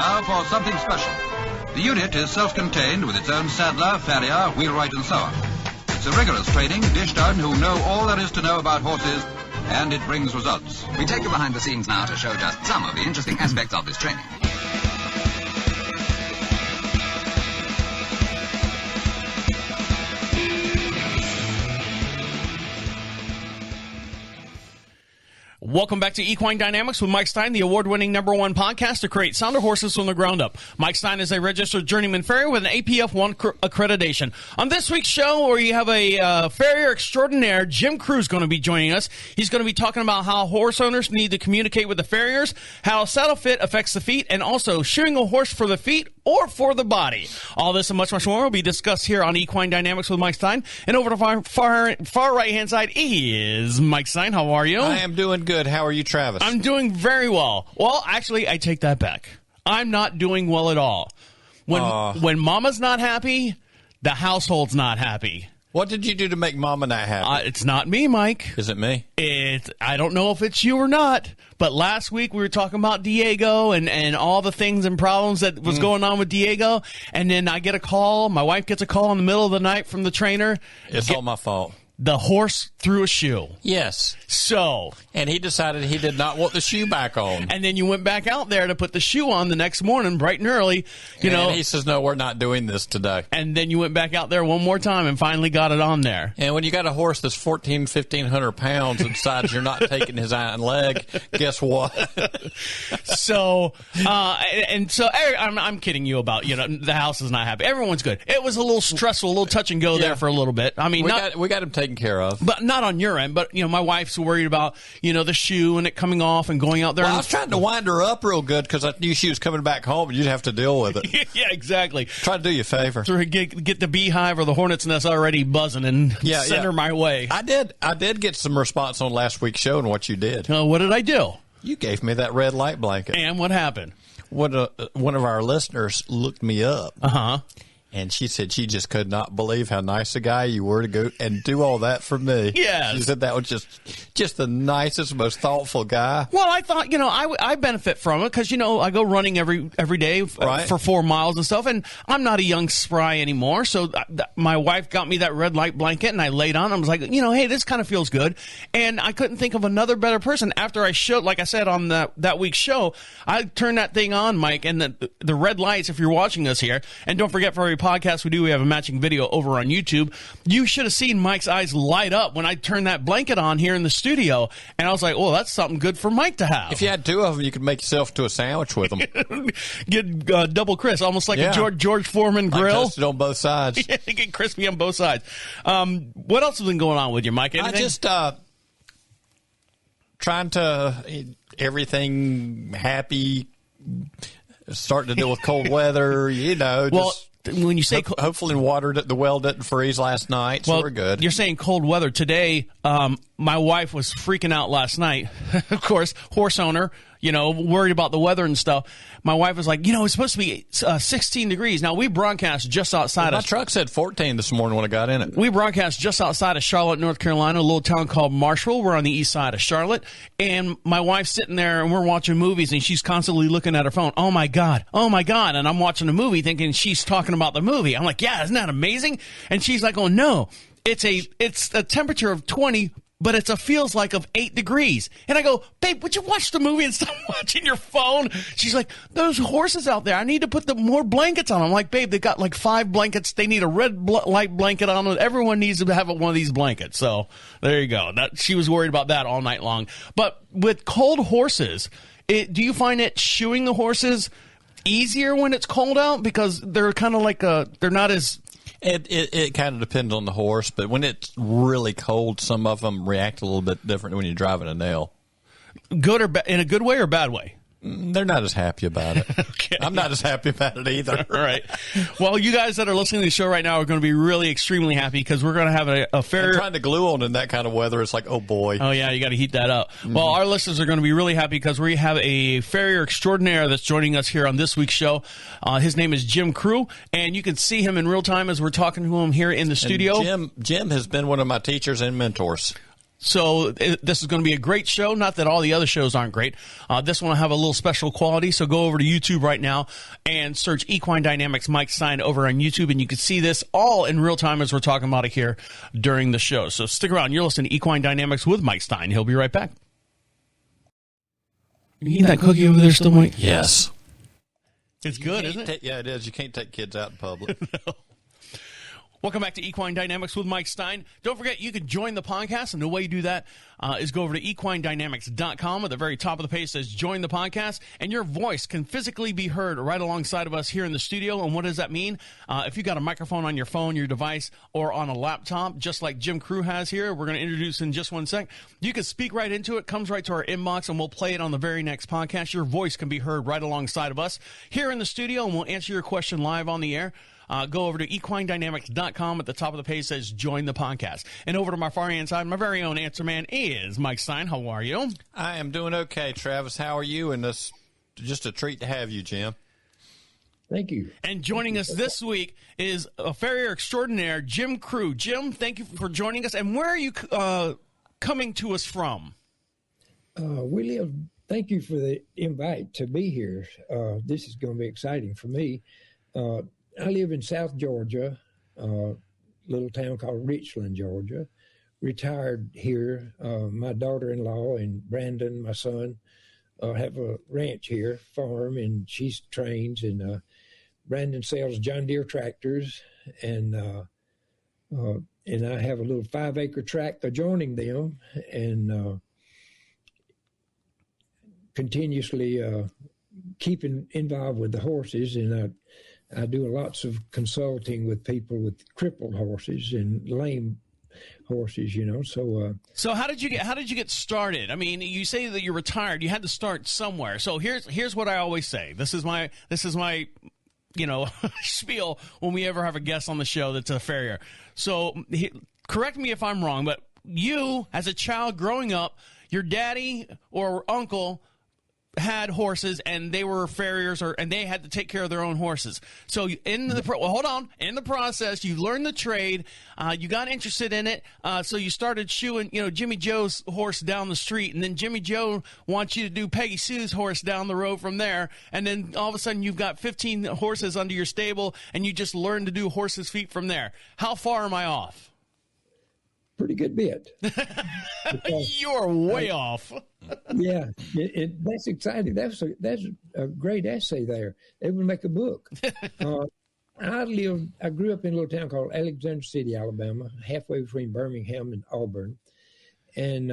Now for something special. The unit is self-contained with its own saddler, farrier, wheelwright and so on. It's a rigorous training dished out who know all there is to know about horses, and it brings results. We take you behind the scenes now to show just some of the interesting aspects of this training. Welcome back to Equine Dynamics with Mike Stine, the award-winning #1 podcast to create sounder horses from the ground up. Mike Stine is a registered journeyman farrier with an APF1 accreditation. On this week's show, where you have a farrier extraordinaire, Jim Crew is going to be joining us. He's going to be talking about how horse owners need to communicate with the farriers, how saddle fit affects the feet, and also shoeing a horse for the feet or for the body. All this and much, much more will be discussed here on Equine Dynamics with Mike Stine. And over to the far right-hand side is Mike Stine. How are you? I am doing good. How are you, Travis? I'm doing very well. Well, actually, I take that back. I'm not doing well at all. When Mama's not happy, the household's not happy. What did you do to make Mama not happy? It's not me, Mike. Is it me? I don't know if it's you or not, but last week we were talking about Diego and all the things and problems that was going on with Diego, and then I get a call. My wife gets a call in the middle of the night from the trainer. It's all my fault. The horse threw a shoe. Yes. So. And he decided he did not want the shoe back on. And then you went back out there to put the shoe on the next morning, bright and early. And he says, no, we're not doing this today. And then you went back out there one more time and finally got it on there. And when you got a horse that's 1,500 pounds and decides you're not taking his hind leg, guess what? So, I'm kidding you about, the house is not happy. Everyone's good. It was a little stressful, a little touch and go there for a little bit. I mean, we got him taken care of. But not on your end. But, my wife's worried about, the shoe and it coming off and going out there. Well, I was trying to wind her up real good because I knew she was coming back home and you'd have to deal with it. Yeah, exactly. Try to do you a favor. So get the beehive or the hornet's nest already buzzing and send her my way. I did get some response on last week's show and what you did. What did I do? You gave me that red light blanket. And what happened? One of our listeners looked me up. Uh-huh. And she said she just could not believe how nice a guy you were to go and do all that for me. Yes. She said that was just the nicest, most thoughtful guy. Well, I thought, I benefit from it because, I go running every day for 4 miles and stuff, and I'm not a young spry anymore. So my wife got me that red light blanket, and I laid on. I was like, hey, this kind of feels good. And I couldn't think of another better person. After I showed, like I said on that week's show, I turned that thing on, Mike, and the red lights, if you're watching us here, and don't forget for every podcast we have a matching video over on YouTube. You should have seen Mike's eyes light up when I turned that blanket on here in the studio, and I was like, "Oh, that's something good for Mike to have." If you had 2 of them, you could make yourself to a sandwich with them. Get double crisp, almost like a George Foreman grill. Toasted on both sides. Yeah, get crispy on both sides. What else has been going on with you, Mike? Anything? I just trying to everything happy. Starting to deal with cold weather, when you say hopefully the well didn't freeze last night, so we're good. You're saying cold weather today. My wife was freaking out last night. Of course, horse owner, worried about the weather and stuff. My wife was like, it's supposed to be 16 degrees. Now, we broadcast just outside my truck said 14 this morning when I got in it. We broadcast just outside of Charlotte, North Carolina, a little town called Marshall. We're on the east side of Charlotte. And my wife's sitting there, and we're watching movies, and she's constantly looking at her phone. Oh, my God. And I'm watching a movie thinking she's talking about the movie. I'm like, yeah, isn't that amazing? And she's like, oh, no. It's a temperature of 20, but it feels like of 8 degrees. And I go, babe, would you watch the movie and stop watching your phone? She's like, those horses out there, I need to put more blankets on them. I'm like, babe, they got like 5 blankets. They need a red light blanket on them. Everyone needs to have one of these blankets. So there you go. She was worried about that all night long. But with cold horses, do you find it shoeing the horses easier when it's cold out? Because they're kind of like they're not as... It kind of depends on the horse, but when it's really cold, some of them react a little bit different when you're driving a nail. Good or in a good way or bad way? They're not as happy about it. Okay. I'm not as happy about it either. All right. Well, you guys that are listening to the show right now are going to be really extremely happy because we're going to have a fair... And trying to glue on in that kind of weather, it's like, oh, boy. Oh, yeah, you got to heat that up. Mm-hmm. Well, our listeners are going to be really happy because we have a farrier extraordinaire that's joining us here on this week's show. His name is Jim Crew, and you can see him in real time as we're talking to him here in the studio. And Jim has been one of my teachers and mentors. So this is going to be a great show. Not that all the other shows aren't great. This one will have a little special quality. So go over to YouTube right now and search Equine Dynamics Mike Stine over on YouTube, and you can see this all in real time as we're talking about it here during the show. So stick around. You're listening to Equine Dynamics with Mike Stine. He'll be right back. You eat that cookie over there still, Mike? Yes. It's good, isn't it? Yeah, it is. You can't take kids out in public. No. Welcome back to Equine Dynamics with Mike Stine. Don't forget, you can join the podcast, and the way you do that is go over to equinedynamics.com. At the very top of the page says join the podcast, and your voice can physically be heard right alongside of us here in the studio. And what does that mean? If you got a microphone on your phone, your device, or on a laptop, just like Jim Crew has here, we're going to introduce in just one sec. You can speak right into it, comes right to our inbox, and we'll play it on the very next podcast. Your voice can be heard right alongside of us here in the studio, and we'll answer your question live on the air. Go over to equinedynamics.com. At the top of the page says join the podcast. And over to my far hand side, my very own answer man is Mike Stine. How are you? I am doing okay, Travis. How are you? And it's just a treat to have you, Jim. Thank you. And joining us this week is a farrier extraordinaire, Jim Crew. Jim, thank you for joining us. And where are you coming to us from? Thank you for the invite to be here. This is going to be exciting for me. I live in South Georgia, a little town called Richland, Georgia. Retired here. My daughter-in-law and Brandon, my son, have a ranch here, farm, and she trains. And Brandon sells John Deere tractors, and I have a little 5-acre tract adjoining them, and continuously keeping involved with the horses. And I do lots of consulting with people with crippled horses and lame horses, you know. So how did you get started? I mean, you say that you're retired. You had to start somewhere. So here's what I always say. This is my spiel when we ever have a guest on the show that's a farrier. So correct me if I'm wrong, but you as a child growing up, your daddy or uncle had horses and they were farriers, and they had to take care of their own horses. So in the process, you learned the trade, you got interested in it, so you started shoeing, Jimmy Joe's horse down the street, and then Jimmy Joe wants you to do Peggy Sue's horse down the road from there, and then all of a sudden you've got 15 horses under your stable, and you just learn to do horses' feet from there. How far am I off? Pretty good bit. You're way off. Yeah, that's exciting. That's a great essay there. They would make a book. I grew up in a little town called Alexander City, Alabama, halfway between Birmingham and Auburn. And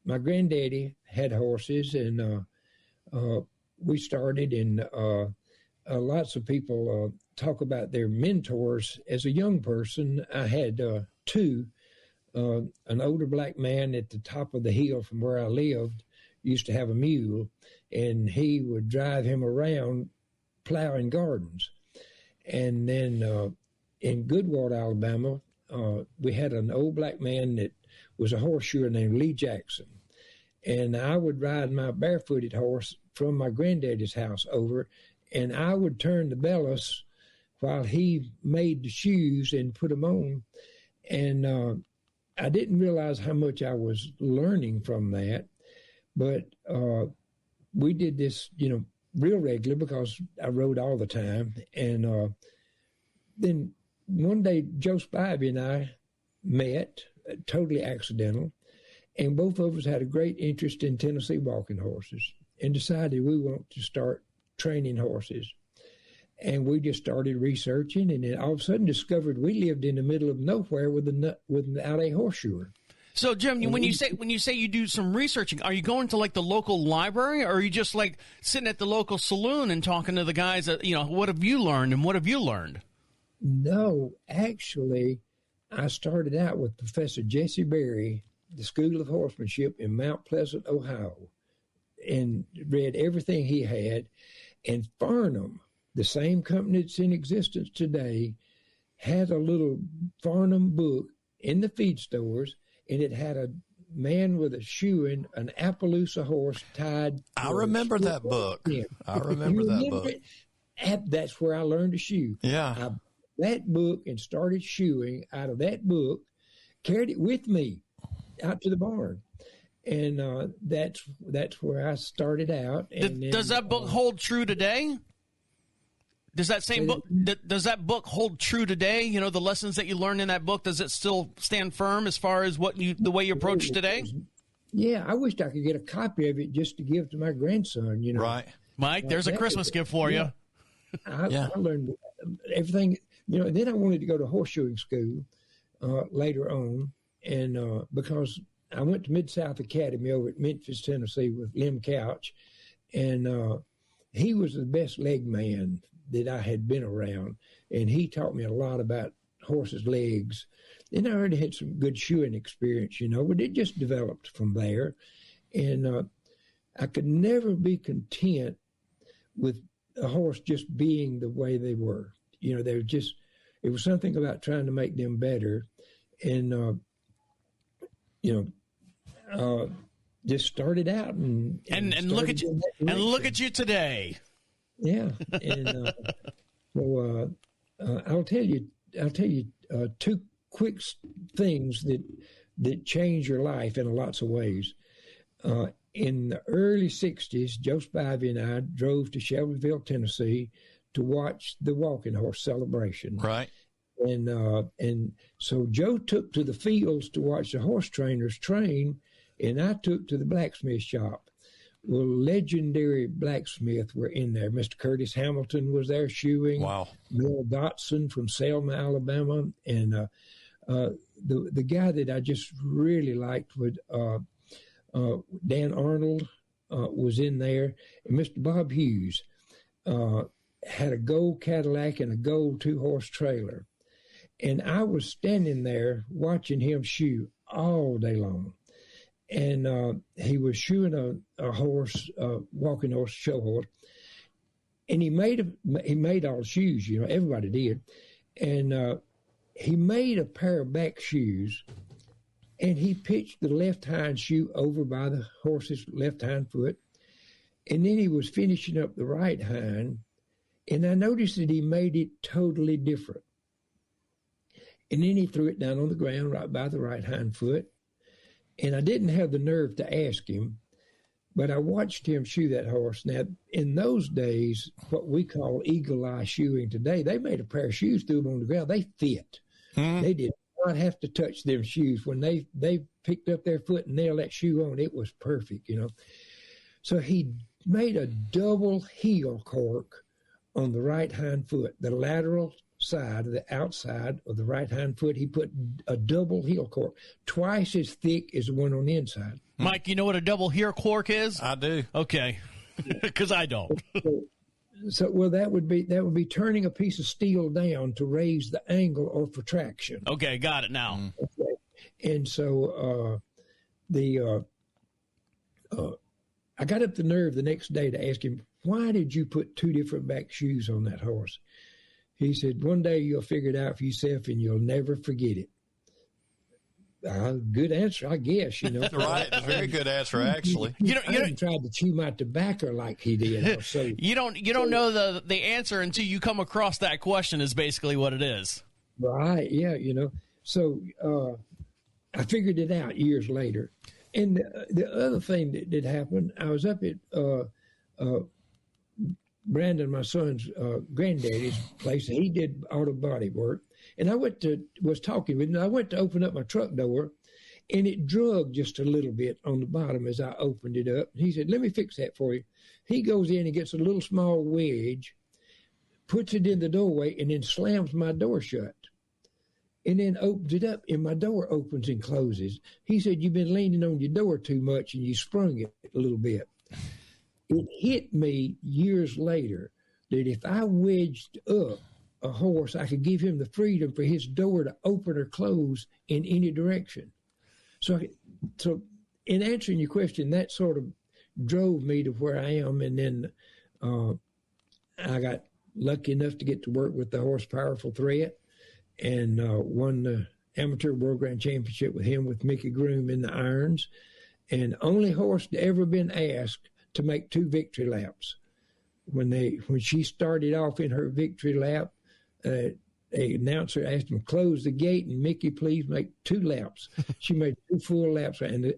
my granddaddy had horses, and we started, and lots of people talk about their mentors. As a young person, I had two. An older black man at the top of the hill from where I lived used to have a mule, and he would drive him around plowing gardens. And then in Goodwater, Alabama, we had an old black man that was a horseshoer named Lee Jackson. And I would ride my barefooted horse from my granddaddy's house over, and I would turn the bellows while he made the shoes and put them on. And I didn't realize how much I was learning from that, but we did this, real regular because I rode all the time. And then one day, Joe Spivey and I met, totally accidental, and both of us had a great interest in Tennessee walking horses and decided we want to start training horses. And we just started researching, and then all of a sudden discovered we lived in the middle of nowhere without a horseshoer. So, Jim, when you say you do some researching, are you going to like the local library, or are you just like sitting at the local saloon and talking to the guys that, what have you learned and what have you learned? No, actually, I started out with Professor Jesse Berry, the School of Horsemanship in Mount Pleasant, Ohio, and read everything he had. And Farnham, the same company that's in existence today, had a little Farnham book in the feed stores, and it had a man with a shoeing an Appaloosa horse tied. I remember that book. I remember that book. That's where I learned to shoe. Yeah. I that book and started shoeing out of that book, carried it with me. out to the barn. And that's where I started out. And Does that book hold true today? Does that same book does that book hold true today? You know, the lessons that you learned in that book, does it still stand firm as far as the way you approach today? Yeah, I wished I could get a copy of it just to give to my grandson. You know, Right, Mike. There's a Christmas gift for you. I learned everything. You know, then I wanted to go to horseshoeing school later on, and because I went to Mid-South Academy over at Memphis, Tennessee, with Lem Couch, and he was the best leg man that I had been around, and he taught me a lot about horses' legs. And I already had some good shoeing experience, you know, but it just developed from there. And I could never be content with a horse just being the way they were. You know, it was something about trying to make them better. And, just started out and look at you and look at you today. Yeah, and so I'll tell you two quick things that change your life in lots of ways. In the early '60s, Joe Spivey and I drove to Shelbyville, Tennessee, to watch the walking horse celebration. right. And so Joe took to the fields to watch the horse trainers train, and I took to the blacksmith shop. Well, legendary blacksmiths were in there. Mr. Curtis Hamilton was there shoeing. Wow. Bill Dotson from Selma, Alabama. And the guy that I just really liked was Dan Arnold was in there. And Mr. Bob Hughes had a gold Cadillac and a gold 2-horse trailer. And I was standing there watching him shoe all day long. And he was shoeing a horse, walking horse, show horse, and he made all the shoes. You know, everybody did, and he made a pair of back shoes, and he pitched the left hind shoe over by the horse's left hind foot, and then he was finishing up the right hind, and I noticed that he made it totally different, and then he threw it down on the ground right by the right hind foot. And I didn't have the nerve to ask him, but I watched him shoe that horse. Now, in those days, what we call eagle eye shoeing today, they made a pair of shoes, threw them on the ground. They fit. Mm-hmm. They did not have to touch them shoes. When they picked up their foot and nailed that shoe on, it was perfect, you know. So he made a double heel cork on the right hind foot, the lateral side, the outside of the right hind foot. He put a double heel cork, twice as thick as the one on the inside. Mike, you know what a double heel cork is? I do. Okay, because I don't. So well, that would be turning a piece of steel down to raise the angle or for traction. Okay, got it now. Okay. And so I got up the nerve the next day to ask him, why did you put 2 different back shoes on that horse? He said, one day you'll figure it out for yourself and you'll never forget it. Good answer, I guess, you know. Right, it's a very good answer, actually. I haven't tried to chew my tobacco like he did. So, you don't know the answer until you come across that question is basically what it is. Right, yeah, you know. So I figured it out years later. And the other thing that happened, I was up at Brandon, my son's granddaddy's place, and he did auto body work. And I was talking with him. I went to open up my truck door, and it drug just a little bit on the bottom as I opened it up. He said, let me fix that for you. He goes in and gets a little small wedge, puts it in the doorway, and then slams my door shut. And then opens it up, and my door opens and closes. He said, you've been leaning on your door too much, and you sprung it a little bit. It hit me years later that if I wedged up a horse, I could give him the freedom for his door to open or close in any direction. So in answering your question, that sort of drove me to where I am. And then I got lucky enough to get to work with the Horse Powerful Threat and won the Amateur World Grand Championship with him with Mickey Groom in the irons. And only horse to ever been asked to make 2 victory laps. When she started off in her victory lap, the announcer asked him, close the gate, and Mickey, please make 2 laps. She made 2 full laps, and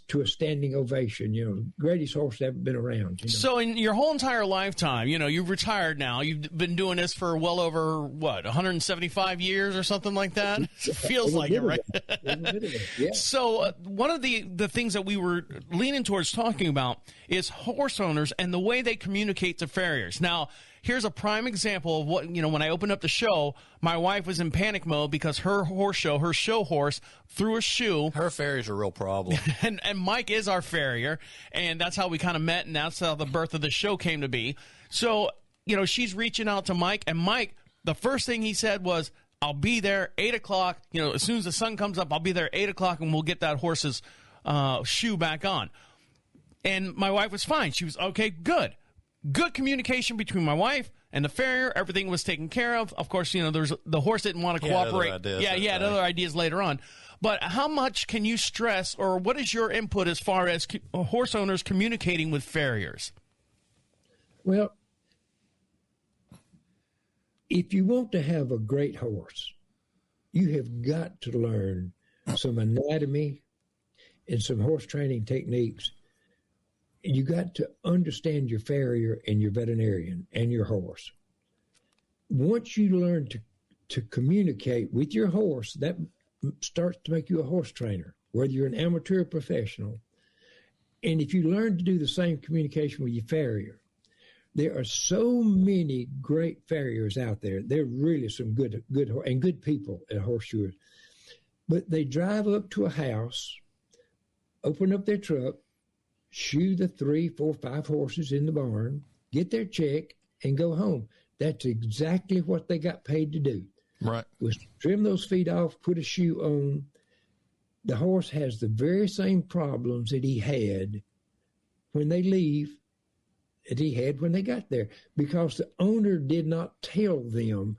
to a standing ovation. Greatest horse that ever been around. So in your whole entire lifetime, you've retired now. You've been doing this for well over, 175 years or something like that? It feels like it, right? Yeah. So one of the things that we were leaning towards talking about is horse owners and the way they communicate to farriers. Now, here's a prime example of what, when I opened up the show, my wife was in panic mode because her show horse, threw a shoe. Her farrier's a real problem. And Mike is our farrier, and that's how we kind of met, and that's how the birth of the show came to be. So, she's reaching out to Mike, and Mike, the first thing he said was, I'll be there 8 o'clock. As soon as the sun comes up, I'll be there 8 o'clock, and we'll get that horse's shoe back on. And my wife was fine. She was, okay, good. Good communication between my wife and the farrier. Everything was taken care of. Of course, there's the horse didn't want to cooperate. He had other ideas later on. But how much can you stress, or what is your input as far as horse owners communicating with farriers? Well, if you want to have a great horse, you have got to learn some anatomy and some horse training techniques. You got to understand your farrier and your veterinarian and your horse. Once you learn to communicate with your horse, that starts to make you a horse trainer, whether you're an amateur or professional. And if you learn to do the same communication with your farrier, there are so many great farriers out there. There are really some good people at horseshoers. But they drive up to a house, open up their truck, shoe the 3, 4, 5 horses in the barn, get their check, and go home. That's exactly what they got paid to do. Right. Was trim those feet off, put a shoe on. The horse has the very same problems that he had when they leave that he had when they got there, because the owner did not tell them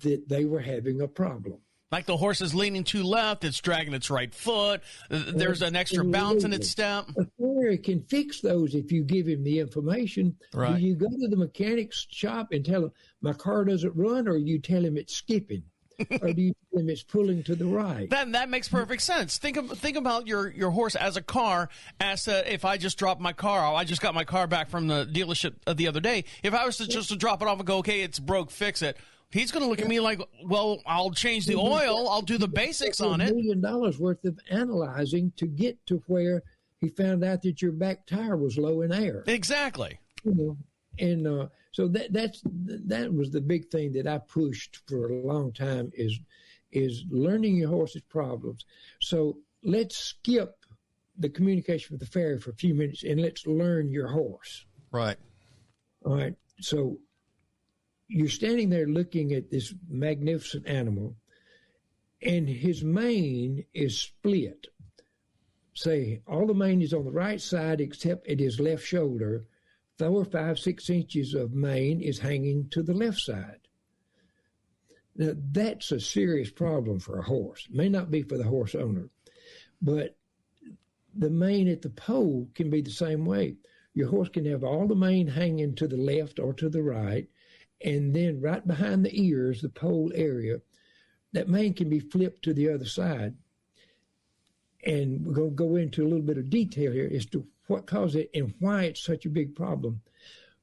that they were having a problem. Like the horse is leaning too left, it's dragging its right foot, there's an extra bounce in its step. A farrier can fix those if you give him the information. Right. Do you go to the mechanic's shop and tell him, my car doesn't run, or you tell him it's skipping? Or do you tell him it's pulling to the right? That makes perfect sense. Think about your horse as a car. If I just dropped my car, I just got my car back from the dealership the other day. If I was to drop it off and go, okay, it's broke, fix it. He's going to look at me like, well, I'll change the oil. I'll do the basics on it. $1 million worth of analyzing to get to where he found out that your back tire was low in air. Exactly. And so that was the big thing that I pushed for a long time is learning your horse's problems. So let's skip the communication with the farrier for a few minutes and let's learn your horse. Right. All right. So you're standing there looking at this magnificent animal, and his mane is split. Say all the mane is on the right side except at his left shoulder. 4, 5, 6 inches of mane is hanging to the left side. Now, that's a serious problem for a horse. It may not be for the horse owner, but the mane at the pole can be the same way. Your horse can have all the mane hanging to the left or to the right, and then right behind the ears, the pole area, that mane can be flipped to the other side. And we're going to go into a little bit of detail here as to what caused it and why it's such a big problem.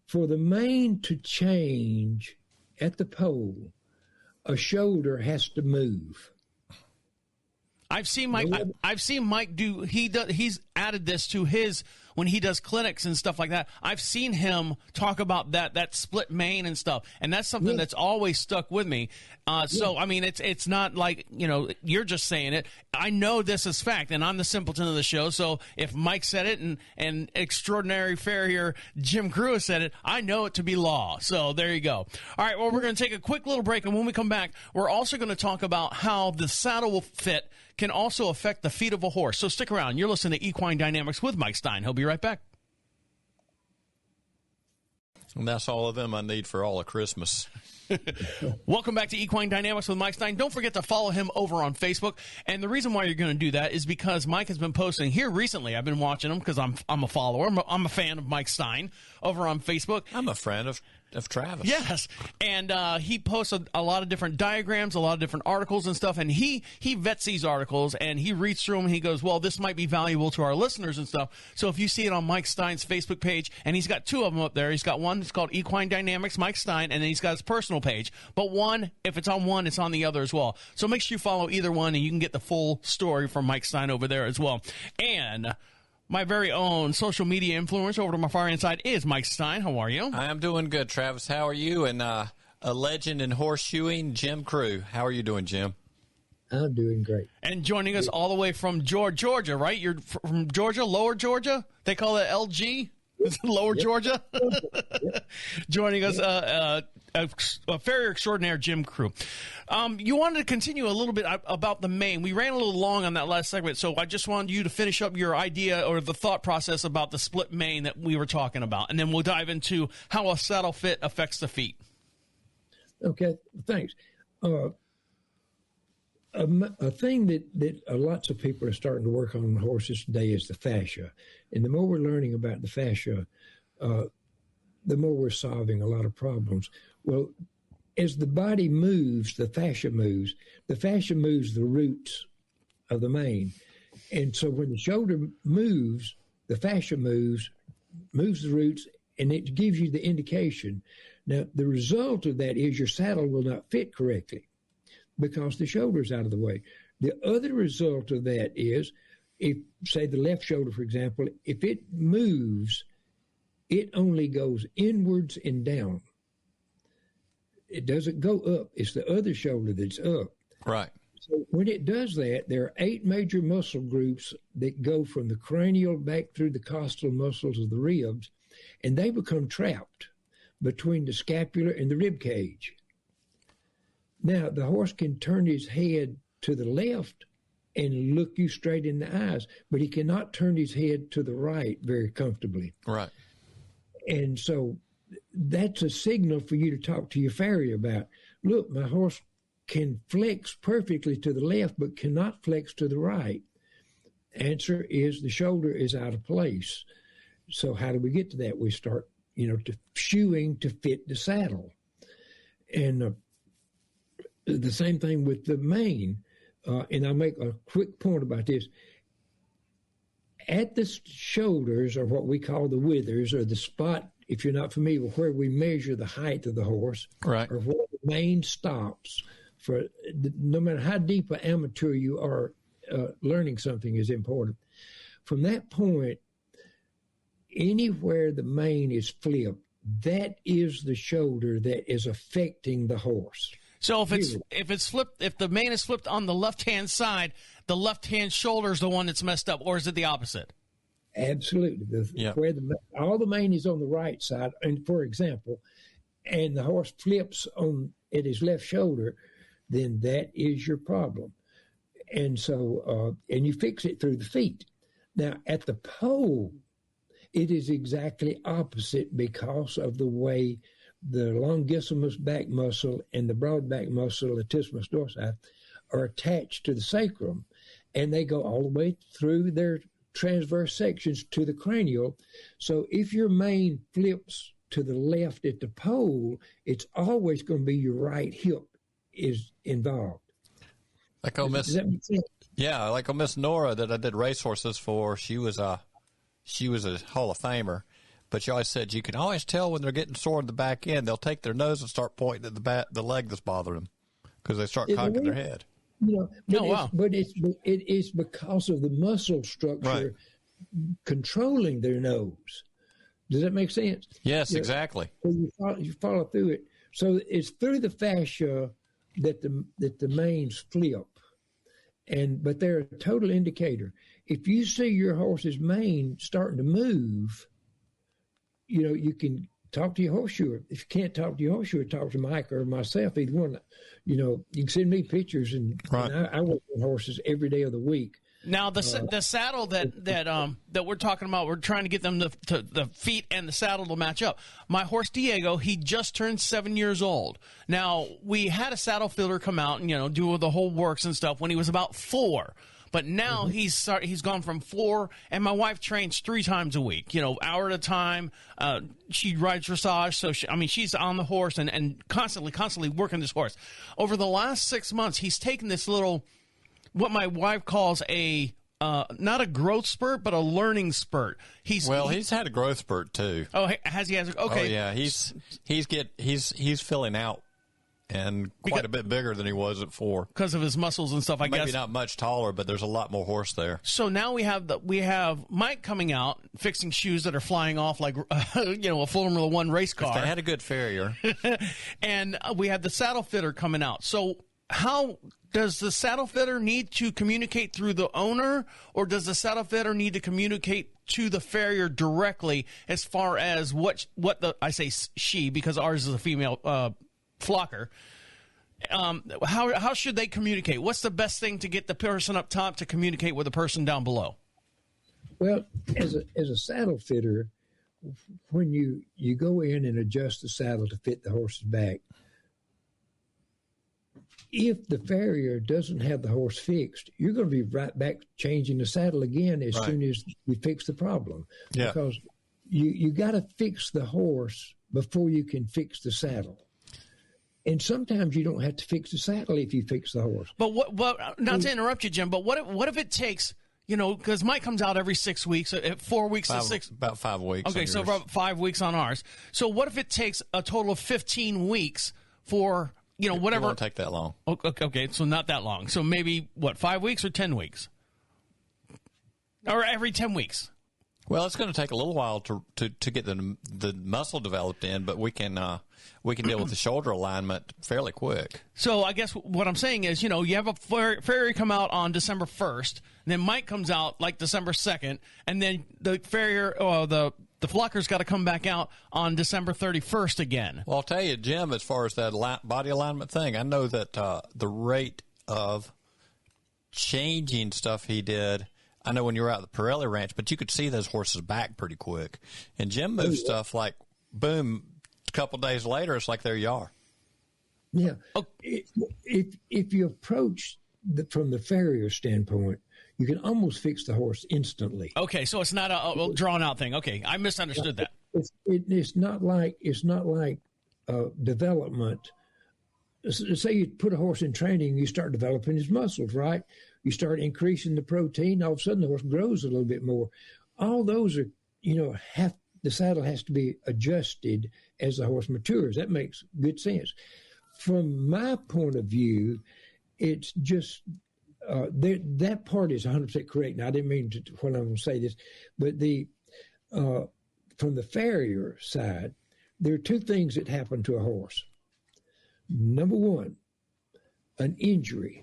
For the mane to change at the pole, a shoulder has to move. I've seen Mike do. He's added this to his when he does clinics and stuff like that. I've seen him talk about that split mane and stuff, and that's something that's always stuck with me. So I mean, it's not like you're just saying it. I know this is fact, and I'm the simpleton of the show. So if Mike said it and extraordinary farrier Jim Crew said it, I know it to be law. So there you go. All right, well, we're going to take a quick little break, and when we come back, we're also going to talk about how the saddle fit can also affect the feet of a horse. So stick around. You're listening to Equine Dynamics with Mike Stine. He'll be right back. And that's all of them I need for all of Christmas. Welcome back to Equine Dynamics with Mike Stine. Don't forget to follow him over on Facebook. And the reason why you're going to do that is because Mike has been posting here recently. I've been watching him because I'm a follower. I'm a fan of Mike Stine over on Facebook. I'm a fan of of Travis. Yes, and he posts a lot of different diagrams, a lot of different articles and stuff, and he vets these articles, and he reads through them, and he goes, well, this might be valuable to our listeners and stuff. So if you see it on Mike Stine's Facebook page, and he's got two of them up there. He's got one that's called Equine Dynamics, Mike Stine, and then he's got his personal page. But one, if it's on one, it's on the other as well. So make sure you follow either one, and you can get the full story from Mike Stine over there as well. And my very own social media influencer over to my far inside is Mike Stine. How are you? I am doing good, Travis. How are you? And a legend in horseshoeing, Jim Crew. How are you doing, Jim? I'm doing great. And joining us all the way from Georgia, right? You're from Georgia, Lower Georgia? They call it LG? Lower Georgia? Joining us, a farrier extraordinaire, Jim Crew. You wanted to continue a little bit about the mane. We ran a little long on that last segment, so I just wanted you to finish up your idea or the thought process about the split mane that we were talking about, and then we'll dive into how a saddle fit affects the feet. Okay, thanks. A thing that lots of people are starting to work on horses today is the fascia. And the more we're learning about the fascia, the more we're solving a lot of problems. Well, as the body moves, the fascia moves the roots of the mane. And so when the shoulder moves, the fascia moves the roots, and it gives you the indication. Now, the result of that is your saddle will not fit correctly, because the shoulder's out of the way. The other result of that is, if, say, the left shoulder, for example, if it moves, it only goes inwards and down. It doesn't go up. It's the other shoulder that's up. Right. So when it does that, there are 8 major muscle groups that go from the cranial back through the costal muscles of the ribs, and they become trapped between the scapula and the rib cage. Now, the horse can turn his head to the left and look you straight in the eyes, but he cannot turn his head to the right very comfortably. Right. And so that's a signal for you to talk to your farrier about. Look, my horse can flex perfectly to the left, but cannot flex to the right. Answer is the shoulder is out of place. So how do we get to that? We start, to shoeing to fit the saddle. And the same thing with the mane. And I'll make a quick point about this. At the shoulders, or what we call the withers, or the spot, if you're not familiar with where we measure the height of the horse, right, or where the mane stops, for no matter how deep an amateur you are, learning something is important. From that point, anywhere the mane is flipped, that is the shoulder that is affecting the horse. So if it's flipped, if the mane is flipped on the left-hand side, the left-hand shoulder is the one that's messed up, or is it the opposite? Absolutely. Where all the mane is on the right side, and for example, and the horse flips at his left shoulder, then that is your problem. And so, and you fix it through the feet. Now, at the pole, it is exactly opposite because of the way the longissimus back muscle and the broad back muscle, latissimus dorsi, are attached to the sacrum, and they go all the way through their transverse sections to the cranial. So if your mane flips to the left at the pole, it's always going to be your right hip is involved. Like Miss, does that make sense? Yeah, like Miss Nora that I did racehorses for. She was a Hall of Famer. But she always said you can always tell when they're getting sore in the back end. They'll take their nose and start pointing at the leg that's bothering them because they start cocking their head. But it is because of the muscle structure controlling their nose. Does that make sense? Yes, exactly. So you follow through it. So it's through the fascia that the manes flip, but they're a total indicator. If you see your horse's mane starting to move, you can talk to your horseshoer. If you can't talk to your horseshoer, talk to Mike or myself, either one. You can send me pictures, and I work with horses every day of the week. Now, the saddle that we're talking about, we're trying to get them to the feet and the saddle to match up. My horse, Diego, he just turned 7 years old. Now, we had a saddle fitter come out and, do the whole works and stuff when he was about 4. But now he's gone from 4, and my wife trains 3 times a week, hour at a time. She rides dressage, so she's on the horse and constantly working this horse. Over the last 6 months, he's taken this little, what my wife calls not a growth spurt, but a learning spurt. He's had a growth spurt too. Oh, has he? Okay. Oh yeah, he's filling out and quite a bit bigger than he was at 4 because of his muscles and stuff. I guess maybe not much taller, but there's a lot more horse there. So now we have Mike coming out fixing shoes that are flying off like a Formula One race car. If they had a good farrier, and we have the saddle fitter coming out. So how does the saddle fitter need to communicate through the owner, or does the saddle fitter need to communicate to the farrier directly as far as what I say she, because ours is a female flocker. How should they communicate? What's the best thing to get the person up top to communicate with the person down below? Well, as a saddle fitter, when you go in and adjust the saddle to fit the horse's back, if the farrier doesn't have the horse fixed, you're going to be right back changing the saddle again as soon as you fix the problem. Yeah. Because you got to fix the horse before you can fix the saddle. And sometimes you don't have to fix the saddle if you fix the horse. But not to interrupt you, Jim, but what if it takes, because Mike comes out every 6 weeks, 4 weeks to 6. About 5 weeks. Okay, so about 5 weeks on ours. So what if it takes a total of 15 weeks for, whatever? It won't take that long. Okay, so not that long. So maybe, 5 weeks or 10 weeks? Or every 10 weeks? Well, it's going to take a little while to get the muscle developed in, but we can deal with the shoulder alignment fairly quick. So I guess what I'm saying is, you have a farrier come out on December 1st, and then Mike comes out like December 2nd, and then the farrier, the flocker's got to come back out on December 31st again. Well, I'll tell you, Jim, as far as that body alignment thing, I know that the rate of changing stuff he did, I know when you were out at the Pirelli Ranch, but you could see those horses back pretty quick. And Jim moves stuff like, boom, a couple days later, it's like there you are. Yeah. If you approach from the farrier standpoint, you can almost fix the horse instantly. Okay, so it's not a drawn-out thing. Okay, I misunderstood that. It's not like development. Say you put a horse in training, you start developing his muscles, right? You start increasing the protein, all of a sudden the horse grows a little bit more. All those are, the saddle has to be adjusted as the horse matures. That makes good sense. From my point of view, it's just that part is 100% correct. Now, I didn't mean to when I'm going to say this, but from the farrier side, there are 2 things that happen to a horse. Number 1, an injury.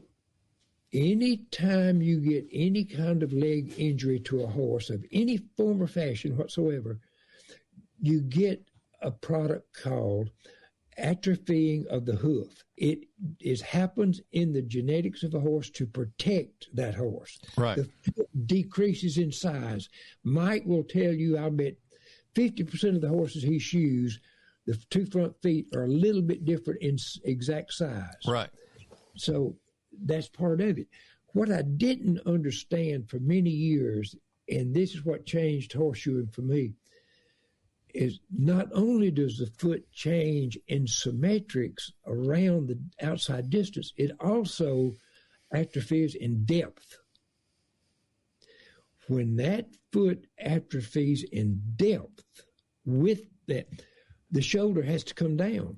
Anytime you get any kind of leg injury to a horse of any form or fashion whatsoever, you get a product called atrophying of the hoof. It happens in the genetics of a horse to protect that horse. Right. The foot decreases in size. Mike will tell you, I'll bet 50% of the horses he shoes, the 2 front feet are a little bit different in exact size. Right. So that's part of it. What I didn't understand for many years, and this is what changed horseshoeing for me, is not only does the foot change in symmetrics around the outside distance, it also atrophies in depth. When that foot atrophies in depth, with that, the shoulder has to come down.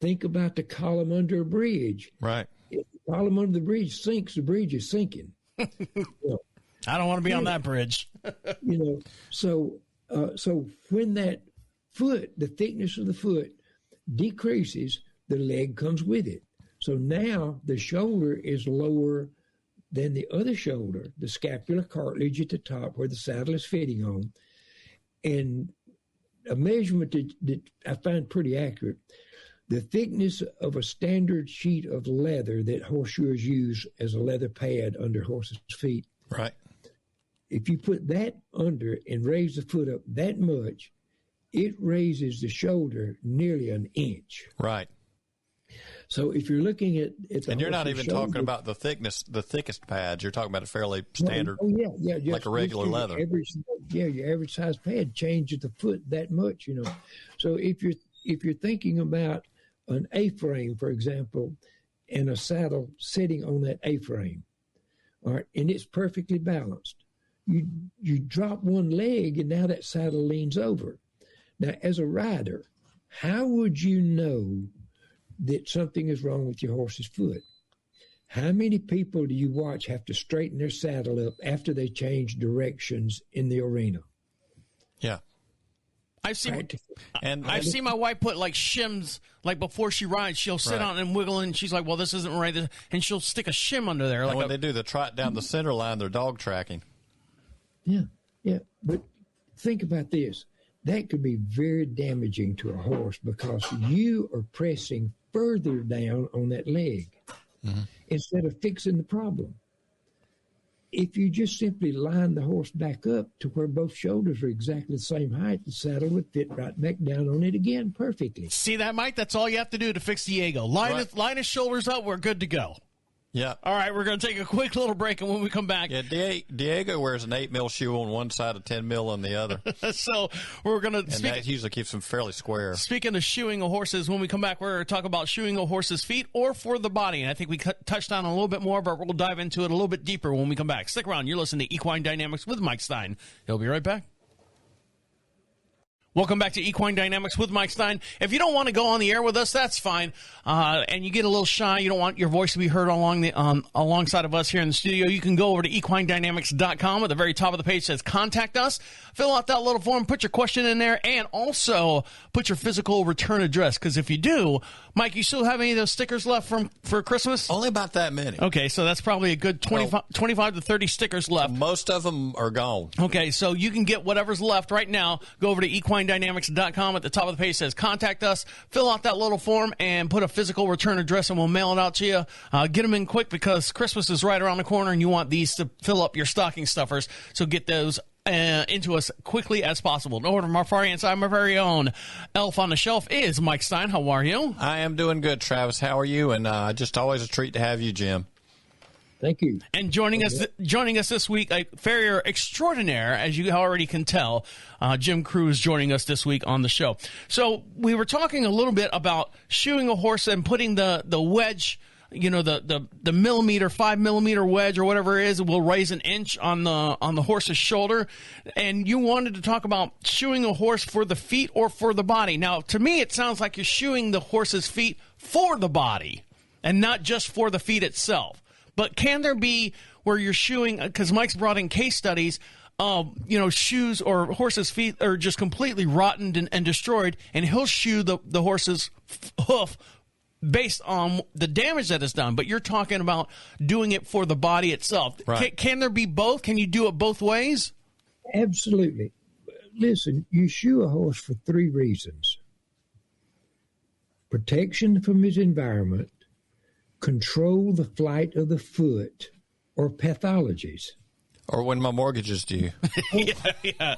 Think about the column under a bridge. Right. If the column under the bridge sinks, the bridge is sinking. I don't want to be on that bridge. So when that foot, the thickness of the foot decreases, the leg comes with it. So now the shoulder is lower than the other shoulder, the scapular cartilage at the top where the saddle is fitting on. And a measurement that I find pretty accurate, the thickness of a standard sheet of leather that horseshoers use as a leather pad under horses' feet. Right. If you put that under and raise the foot up that much, it raises the shoulder nearly an inch. Right. So if you're looking at and you're not even talking about the thickest pads. You're talking about a fairly standard, like a regular leather. Your average size pad changes the foot that much, So if you're thinking about an A-frame, for example, and a saddle sitting on that A-frame, all right, and it's perfectly balanced, you drop one leg and now that saddle leans over. Now, as a rider, how would you know that something is wrong with your horse's foot? How many people do you watch have to straighten their saddle up after they change directions in the arena? Yeah. I've seen my wife put like shims, like before she rides, she'll sit on and wiggle, and she's like, well, this isn't right. And she'll stick a shim under there. And when they do the trot down the center line, they're dog tracking. Yeah. But think about this. That could be very damaging to a horse because you are pressing further down on that leg instead of fixing the problem. If you just simply line the horse back up to where both shoulders are exactly the same height, the saddle would fit right back down on it again perfectly. See that, Mike? That's all you have to do to fix Diego. Line his shoulders up, we're good to go. Yeah. All right, we're going to take a quick little break, and when we come back... Yeah, Diego wears an 8 mil shoe on one side, a 10 mil on the other. So we're going to... And that usually keeps them fairly square. Speaking of shoeing of horses, when we come back, we're going to talk about shoeing a horse's feet or for the body. And I think we touched on a little bit more, but we'll dive into it a little bit deeper when we come back. Stick around. You're listening to Equine Dynamics with Mike Stine. He'll be right back. Welcome back to Equine Dynamics with Mike Stine. If you don't want to go on the air with us, that's fine. And you get a little shy, you don't want your voice to be heard alongside of us here in the studio, you can go over to equinedynamics.com. At the very top of the page says Contact Us. Fill out that little form, put your question in there, and also put your physical return address. Because if you do, Mike, you still have any of those stickers left for Christmas? Only about that many. Okay, so that's probably a good 25 to 30 stickers left. Most of them are gone. Okay, so you can get whatever's left right now. Go over to equinedynamics.com. At the top of the page says Contact Us. Fill out that little form and put a physical return address, and we'll mail it out to you. Get them in quick because Christmas is right around the corner, and you want these to fill up your stocking stuffers. So get those into us quickly as possible. In order, my far inside, my very own elf on the shelf is Mike Stine. How are you? I am doing good, Travis. How are you? And just always a treat to have you, Jim. Thank you. And joining us this week, a farrier extraordinaire, as you already can tell, Jim Cruz joining us this week on the show. So we were talking a little bit about shoeing a horse and putting the wedge, the millimeter, 5 millimeter wedge or whatever it is, will raise an inch on the horse's shoulder. And you wanted to talk about shoeing a horse for the feet or for the body. Now, to me, it sounds like you're shoeing the horse's feet for the body and not just for the feet itself. But can there be where you're shoeing, because Mike's brought in case studies, shoes or horses' feet are just completely rotten and destroyed, and he'll shoe the horse's hoof based on the damage that is done. But you're talking about doing it for the body itself. Right. Can there be both? Can you do it both ways? Absolutely. Listen, you shoe a horse for 3 reasons: protection from his environment, control the flight of the foot, or pathologies. Or when my mortgage is due. Yeah.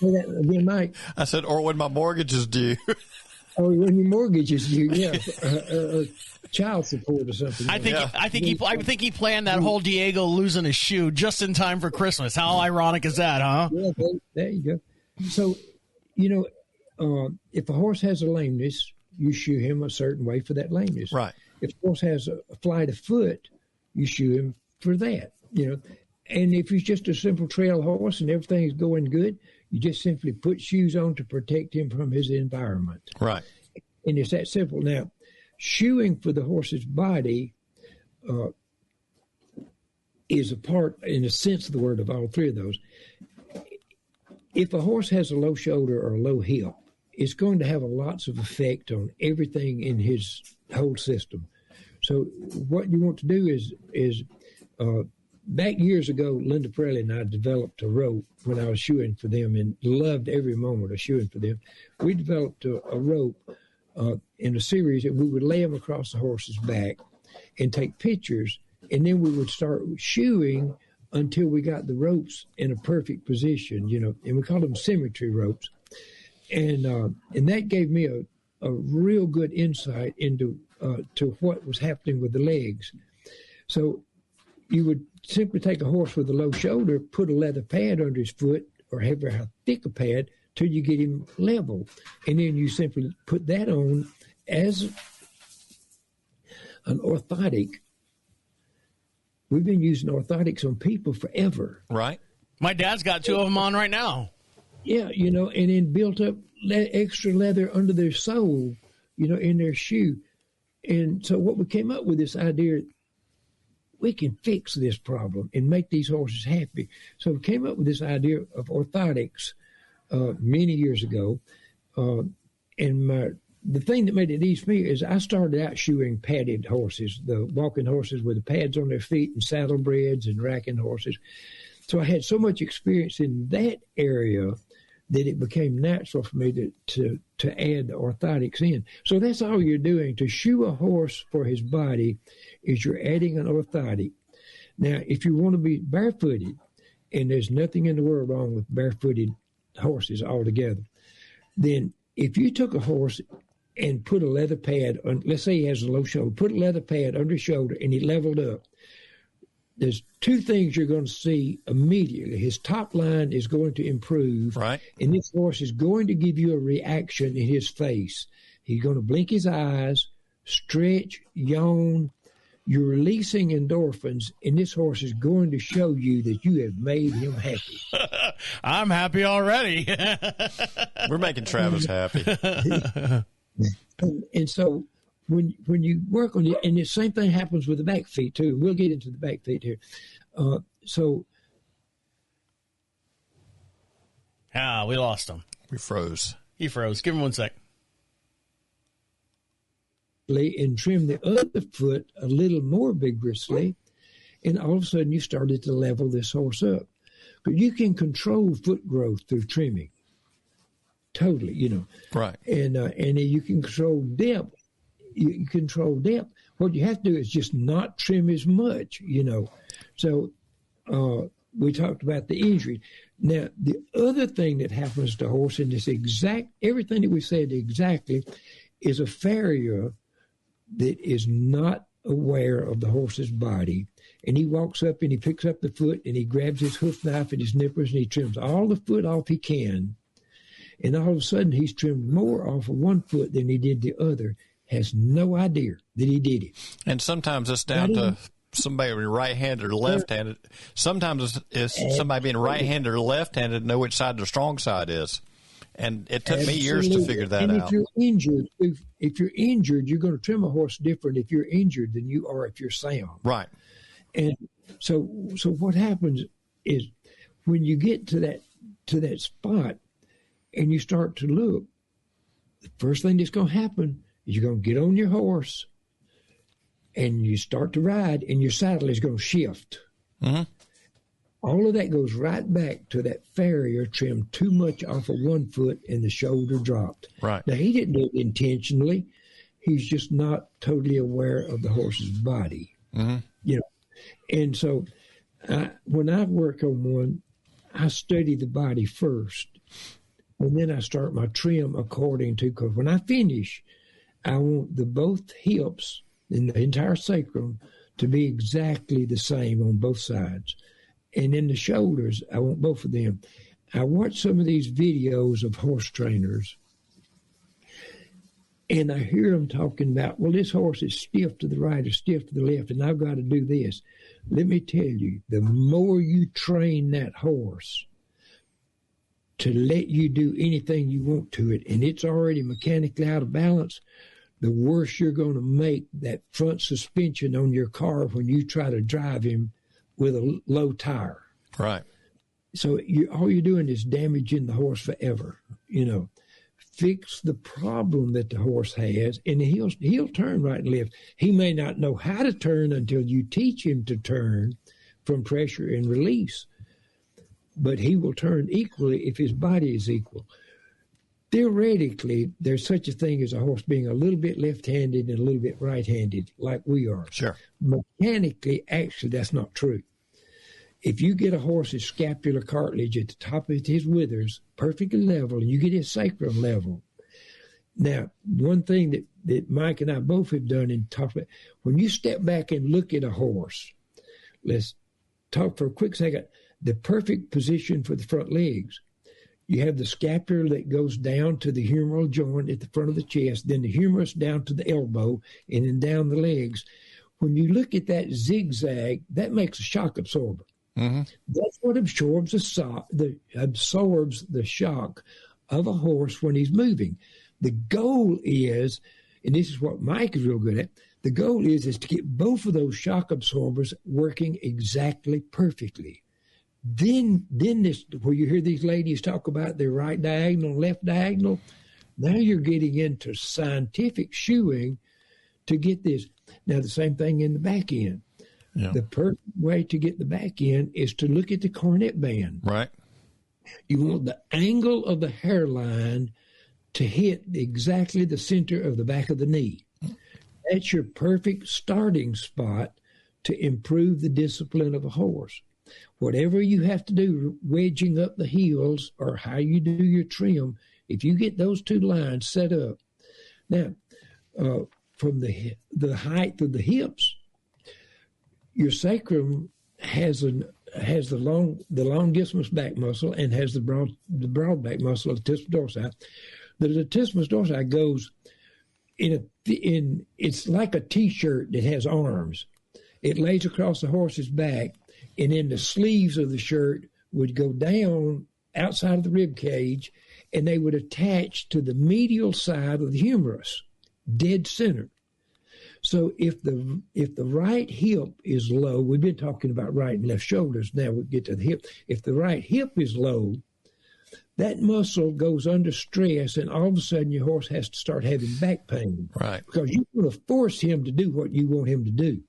Again, Mike. I said, or when my mortgage is due. Oh, when your mortgage is due, yeah. Child support or something. I think he planned that whole Diego losing his shoe just in time for Christmas. How ironic is that, huh? Yeah, there you go. So, if a horse has a lameness, you shoe him a certain way for that lameness. Right. If a horse has a flight of foot, you shoe him for that, And if he's just a simple trail horse and everything is going good, you just simply put shoes on to protect him from his environment. Right. And it's that simple. Now, shoeing for the horse's body is a part, in the sense of the word, of all 3 of those. If a horse has a low shoulder or a low hip, it's going to have lots of effect on everything in his whole system. So what you want to do is back years ago, Linda Pirelli and I developed a rope when I was shoeing for them and loved every moment of shoeing for them. We developed a rope in a series that we would lay them across the horse's back and take pictures, and then we would start shoeing until we got the ropes in a perfect position, and we call them symmetry ropes. And that gave me a real good insight into to what was happening with the legs. So you would simply take a horse with a low shoulder, put a leather pad under his foot, or have a thick a pad till you get him level, and then you simply put that on as an orthotic. We've been using orthotics on people forever. Right. My dad's got 2 of them on right now. Yeah, and then built up extra leather under their sole, in their shoe. And so what we came up with this idea, we can fix this problem and make these horses happy. So we came up with this idea of orthotics many years ago. And the thing that made it easy for me is I started out shoeing padded horses, the walking horses with the pads on their feet and saddlebreds and racking horses. So I had so much experience in that area that it became natural for me to add the orthotics in. So that's all you're doing. To shoe a horse for his body is you're adding an orthotic. Now, if you want to be barefooted, and there's nothing in the world wrong with barefooted horses altogether, then if you took a horse and put a leather pad on, let's say he has a low shoulder, put a leather pad under his shoulder and he leveled up, there's 2 things you're going to see immediately. His top line is going to improve. Right. And this horse is going to give you a reaction in his face. He's going to blink his eyes, stretch, yawn. You're releasing endorphins, and this horse is going to show you that you have made him happy. I'm happy already. We're making Travis happy. And so when you work on it, and the same thing happens with the back feet too. We'll get into the back feet here. We lost him. We froze. He froze. Give him 1 sec. And trim the other foot a little more vigorously, and all of a sudden you started to level this horse up. But you can control foot growth through trimming. Totally, Right. And you can control depth. You control depth. What you have to do is just not trim as much, So we talked about the injury. Now, the other thing that happens to horse, and this everything that we said exactly, is a farrier that is not aware of the horse's body. And he walks up and he picks up the foot and he grabs his hoof knife and his nippers and he trims all the foot off he can. And all of a sudden he's trimmed more off of one foot than he did the other. Has no idea that he did it. And sometimes it's down to somebody being right-handed or left-handed. Sometimes it's somebody being right-handed or left-handed to know which side the strong side is. And it took me years to figure that out. If you're injured, you're going to trim a horse different if you're injured than you are if you're sound. Right. And so what happens is when you get to that spot and you start to look, the first thing that's going to happen is you're going to get on your horse and you start to ride and your saddle is going to shift. Mm-hmm. All of that goes right back to that farrier trimmed too much off of one foot and the shoulder dropped. Right. Now, he didn't do it intentionally. He's just not totally aware of the horse's body. Mm-hmm. And so when I work on one, I study the body first. And then I start my trim according to, because when I finish, I want both hips and the entire sacrum to be exactly the same on both sides. And in the shoulders, I want both of them. I watch some of these videos of horse trainers, and I hear them talking about, well, this horse is stiff to the right or stiff to the left, and I've got to do this. Let me tell you, the more you train that horse to let you do anything you want to it, and it's already mechanically out of balance, the worse you're going to make that front suspension on your car when you try to drive him with a low tire. Right. So all you're doing is damaging the horse forever. Fix the problem that the horse has, and he'll turn right and left. He may not know how to turn until you teach him to turn from pressure and release, but he will turn equally if his body is equal. Theoretically, there's such a thing as a horse being a little bit left-handed and a little bit right-handed, like we are. Sure. Mechanically, actually, that's not true. If you get a horse's scapular cartilage at the top of his withers perfectly level, and you get his sacrum level, Now, one thing that Mike and I both have done and talked about, when you step back and look at a horse, let's talk for a quick second, the perfect position for the front legs. You have the scapular that goes down to the humeral joint at the front of the chest, then the humerus down to the elbow, and then down the legs. When you look at that zigzag, that makes a shock absorber. Mm-hmm. That's what absorbs the shock of a horse when he's moving. The goal is, and this is what Mike is real good at, the goal is to get both of those shock absorbers working exactly perfectly. Then this, where you hear these ladies talk about their right diagonal, left diagonal, now you're getting into scientific shoeing to get this. Now, the same thing in the back end. Yeah. The perfect way to get the back end is to look at the cornet band. Right. You want the angle of the hairline to hit exactly the center of the back of the knee. That's your perfect starting spot to improve the discipline of a horse. Whatever you have to do, wedging up the heels or how you do your trim, if you get those two lines set up. Now, from the height of the hips, your sacrum has the longissimus back muscle and has the broad back muscle of the latissimus dorsi. The latissimus dorsi goes it's like a T-shirt that has arms. It lays across the horse's back, and then the sleeves of the shirt would go down outside of the rib cage, and they would attach to the medial side of the humerus, dead center. So if the right hip is low, we've been talking about right and left shoulders. Now we get to the hip. If the right hip is low, that muscle goes under stress, and all of a sudden your horse has to start having back pain. Right. Because you want to force him to do what you want him to do.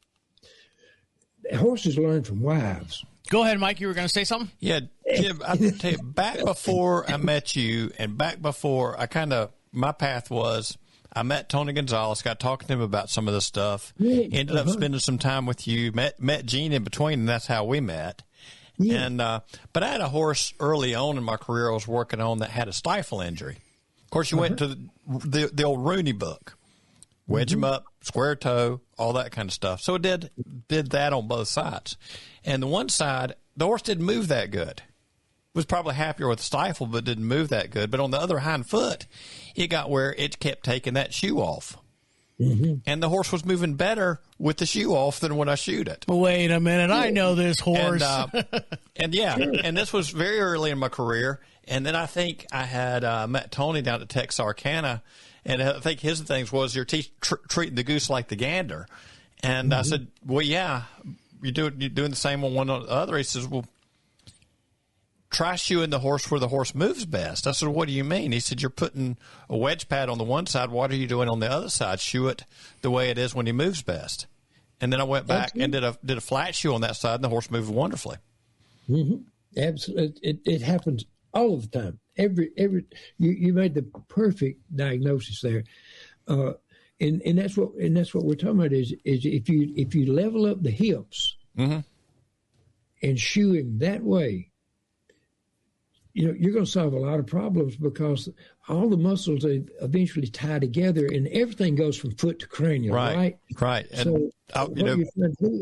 Horses learn from wives. Go ahead, Mike. You were going to say something? Yeah, Jim, I can tell you, back before I met you and back before my path was, I met Tony Gonzalez, got talking to him about some of this stuff, ended up spending some time with you, met Gene in between, and that's how we met. Yeah. And but I had a horse early on in my career I was working on that had a stifle injury. Of course, you went to the old Rooney book, wedge him up, square toe, all that kind of stuff. So it did that on both sides. And the one side, the horse didn't move that good. Was probably happier with the stifle, but didn't move that good. But on the other hind foot, it got where it kept taking that shoe off. Mm-hmm. And the horse was moving better with the shoe off than when I shoed it. Wait a minute. I know this horse. And and this was very early in my career. And then I think I had met Tony down at Texarkana, and I think his things was you're treating the goose like the gander. And I said, well, yeah, you're doing the same on one or the other. He says, well, try shoeing the horse where the horse moves best. I said, what do you mean? He said, you're putting a wedge pad on the one side. What are you doing on the other side? Shoe it the way it is when he moves best. And then I went back and did a flat shoe on that side, and the horse moved wonderfully. Mm-hmm. Absolutely. It happens all of the time. You made the perfect diagnosis there. And that's what we're talking about is if you level up the hips and shoe him that way, you're going to solve a lot of problems because all the muscles eventually tie together, and everything goes from foot to cranial, right? Right. So what you're trying to do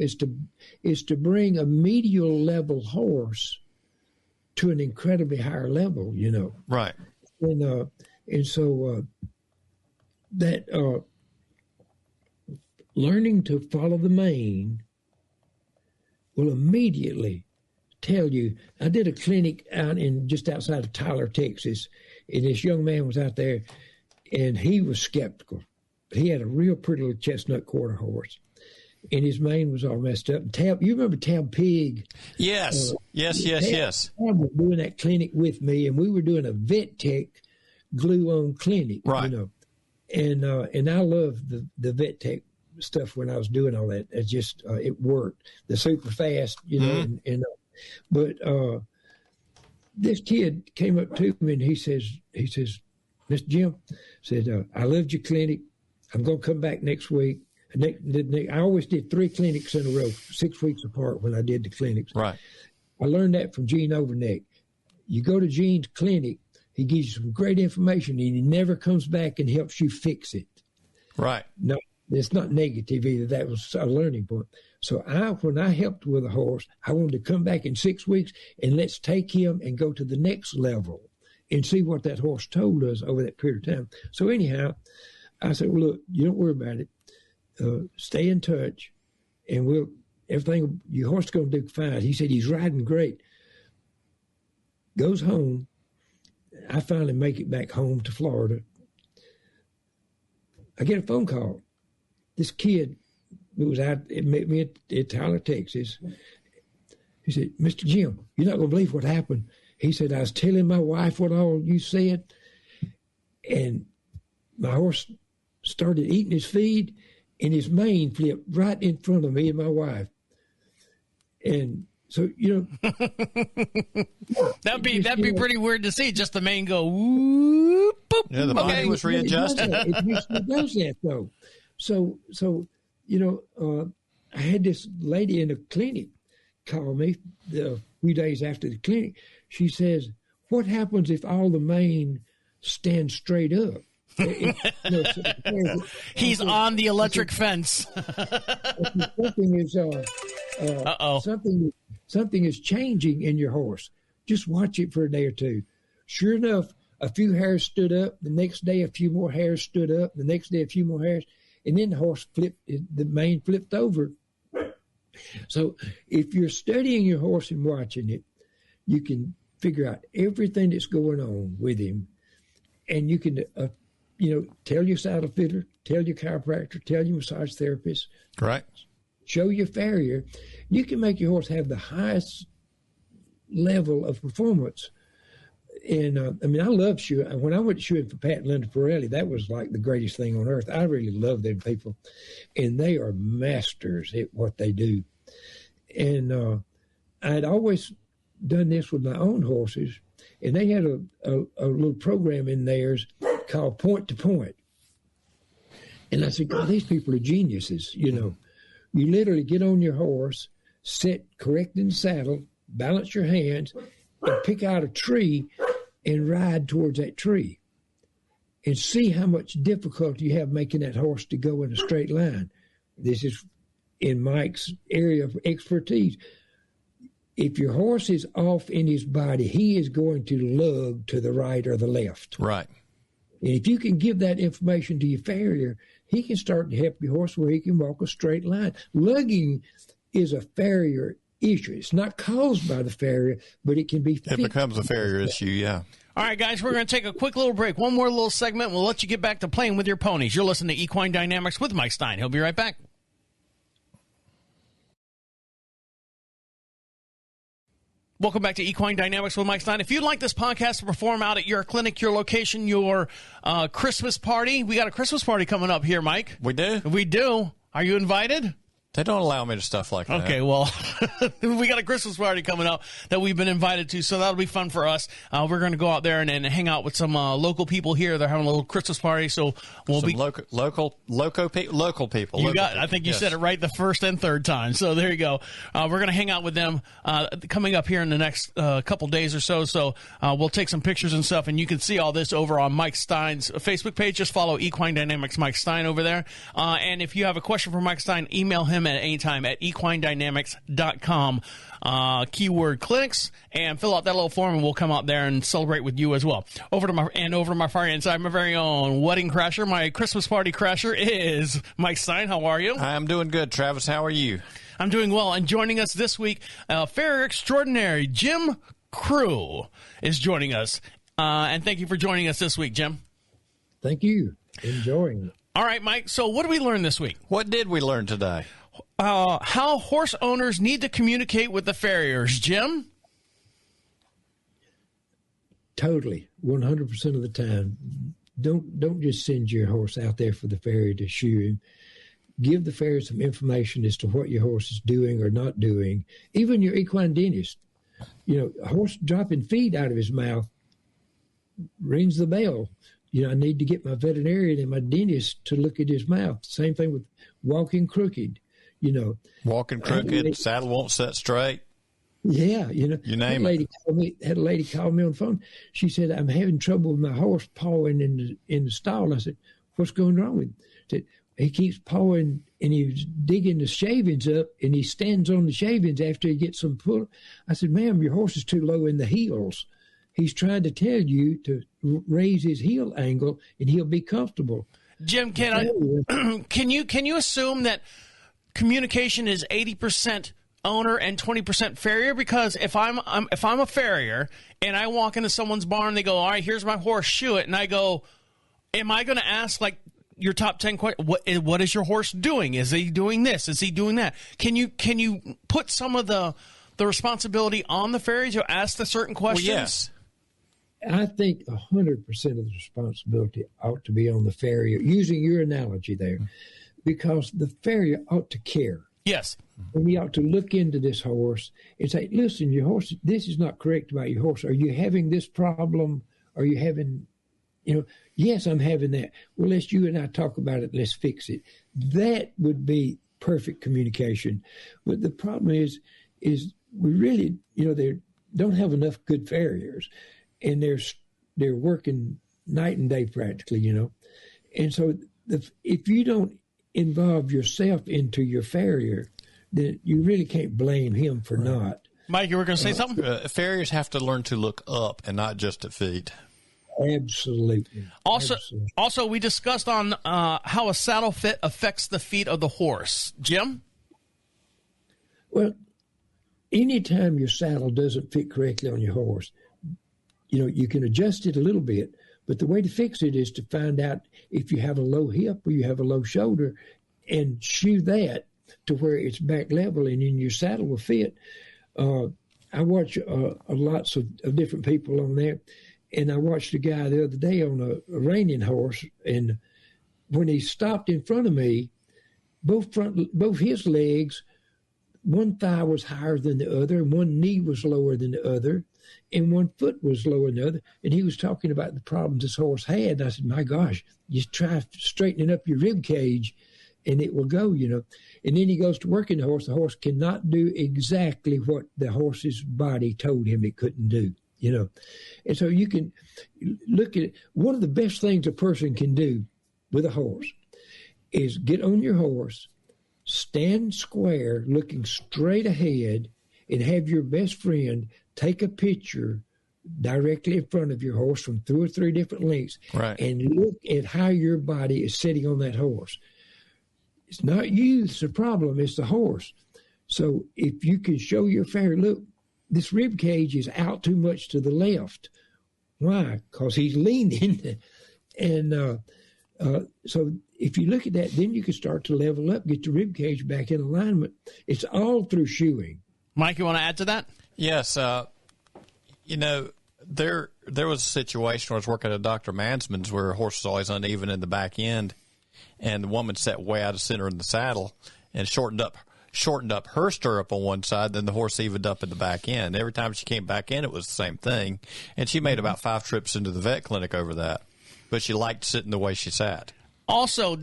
is to bring a medial level horse to an incredibly higher level, Right. And so that learning to follow the mane will immediately tell you. I did a clinic just outside of Tyler, Texas, and this young man was out there, and he was skeptical. He had a real pretty little chestnut quarter horse, and his mane was all messed up. You remember Tab Pig? Yes, yes. Tab was doing that clinic with me, and we were doing a vet tech glue-on clinic, right? And I loved the vet tech stuff when I was doing all that. It just it worked. The super fast, But this kid came up to me and he says, Mr. Jim, said, I loved your clinic. I'm going to come back next week. I always did 3 clinics in a row, 6 weeks apart when I did the clinics. Right. I learned that from Gene Overneck. You go to Gene's clinic, he gives you some great information, and he never comes back and helps you fix it. Right. No, it's not negative either. That was a learning point. So when I helped with a horse, I wanted to come back in 6 weeks and let's take him and go to the next level and see what that horse told us over that period of time. So anyhow, I said, well, look, you don't worry about it. Stay in touch, and your horse is going to do fine. He said he's riding great. Goes home. I finally make it back home to Florida. I get a phone call. This kid who was out, met me at Tyler, Texas. He said, Mr. Jim, you're not going to believe what happened. He said, I was telling my wife what all you said, and my horse started eating his feed, and his mane flipped right in front of me and my wife. And so, that'd be pretty weird to see, just the mane go whoop, boop. Yeah, the body was readjusted. It does that though. So I had this lady in the clinic call me a few days after the clinic. She says, "What happens if all the mane stands straight up?" He's on the electric fence. Something is changing in your horse. Just watch it for a day or two. Sure enough, a few hairs stood up. The next day, a few more hairs stood up. The next day, a few more hairs. And then the mane flipped over. So if you're studying your horse and watching it, you can figure out everything that's going on with him. And you can, tell your saddle fitter, tell your chiropractor, tell your massage therapist. Right. Show your farrier. You can make your horse have the highest level of performance. And, I love shoeing. When I went shoeing for Pat and Linda Pirelli, that was like the greatest thing on earth. I really love them people. And they are masters at what they do. And I'd always done this with my own horses. And they had a little program in theirs called Point to Point. And I said, God, these people are geniuses, You literally get on your horse, sit correct in the saddle, balance your hands, and pick out a tree and ride towards that tree. And see how much difficulty you have making that horse to go in a straight line. This is in Mike's area of expertise. If your horse is off in his body, he is going to lug to the right or the left. Right. And if you can give that information to your farrier, he can start to help your horse where he can walk a straight line. Lugging is a farrier issue. It's not caused by the farrier, but it can be. It becomes a farrier issue, yeah. All right, guys, we're going to take a quick little break. One more little segment. We'll let you get back to playing with your ponies. You're listening to Equine Dynamics with Mike Stine. He'll be right back. Welcome back to Equine Dynamics with Mike Stine. If you'd like this podcast to perform out at your clinic, your location, your Christmas party, we got a Christmas party coming up here, Mike. We do? We do. Are you invited? They don't allow me to stuff like that. Okay, well, we got a Christmas party coming up that we've been invited to, so that'll be fun for us. We're going to go out there and hang out with some local people here. They're having a little Christmas party, so we'll be local people. I think you said it right the first and third time. So there you go. We're going to hang out with them coming up here in the next couple days or so. So we'll take some pictures and stuff, and you can see all this over on Mike Stine's Facebook page. Just follow Equine Dynamics Mike Stine over there. And if you have a question for Mike Stine, email him at any time at equinedynamics.com, keyword clinics, and fill out that little form, and we'll come out there and celebrate with you as well. Over to my far inside, my very own wedding crasher, my Christmas party crasher is Mike Stine. How are you? I'm doing good, Travis. How are you? I'm doing well. And joining us this week, farrier extraordinary Jim Crew is joining us. And thank you for joining us this week, Jim. Thank you. Enjoying it. All right, Mike. So what did we learn this week? What did we learn today? How horse owners need to communicate with the farriers, Jim? Totally, 100% of the time. Don't just send your horse out there for the farrier to shoe him. Give the farrier some information as to what your horse is doing or not doing. Even your equine dentist. A horse dropping feed out of his mouth rings the bell. I need to get my veterinarian and my dentist to look at his mouth. Same thing with walking crooked. Walking crooked, saddle won't set straight. Yeah, you name it. Had a lady call me on the phone. She said, "I'm having trouble with my horse pawing in the stall." And I said, "What's going wrong with him?" She said, "He keeps pawing and he's digging the shavings up and he stands on the shavings after he gets some pull." I said, "Ma'am, your horse is too low in the heels. He's trying to tell you to raise his heel angle and he'll be comfortable." Jim, can you assume that communication is 80% owner and 20% farrier? Because if I'm a farrier and I walk into someone's barn, they go, "All right, here's my horse, shoe it," and I go, "Am I going to ask like your top 10 questions? What is your horse doing? Is he doing this? Is he doing that?" Can you put some of the responsibility on the farrier to ask the certain questions? Well, yes. I think 100% of the responsibility ought to be on the farrier, using your analogy there, because the farrier ought to care. Yes. And he ought to look into this horse and say, "Listen, your horse, this is not correct about your horse. Are you having this problem? Are you having, yes, I'm having that. Well, let's you and I talk about it. Let's fix it." That would be perfect communication. But the problem is we really, they don't have enough good farriers. And they're working night and day practically, And so if you don't involve yourself into your farrier, then you really can't blame him for not. Mike, you were going to say something? Farriers have to learn to look up and not just at feet. Absolutely. Also, we discussed on how a saddle fit affects the feet of the horse. Jim? Well, anytime your saddle doesn't fit correctly on your horse, you can adjust it a little bit, but the way to fix it is to find out if you have a low hip or you have a low shoulder and shoe that to where it's back level and then your saddle will fit. I watch lots of different people on there, and I watched a guy the other day on a reining horse, and when he stopped in front of me, both his legs, one thigh was higher than the other, and one knee was lower than the other, and one foot was lower than the other. And he was talking about the problems this horse had. And I said, "My gosh, you try straightening up your rib cage and it will go, And then he goes to working the horse. The horse cannot do exactly what the horse's body told him it couldn't do, And so you can look at it. One of the best things a person can do with a horse is get on your horse, stand square, looking straight ahead, and have your best friend take a picture directly in front of your horse from 2 or 3 different lengths, right, and look at how your body is sitting on that horse. It's not you that's the problem, it's the horse. So if you can show your farrier, look, this rib cage is out too much to the left. Why? Because he's leaning. And so if you look at that, then you can start to level up, get your rib cage back in alignment. It's all through shoeing. Mike, you want to add to that? Yes. There was a situation where I was working at Dr. Mansman's where a horse was always uneven in the back end, and the woman sat way out of center in the saddle and shortened up her stirrup on one side, then the horse evened up in the back end. Every time she came back in, it was the same thing, and she made about 5 trips into the vet clinic over that. But she liked sitting the way she sat. Also,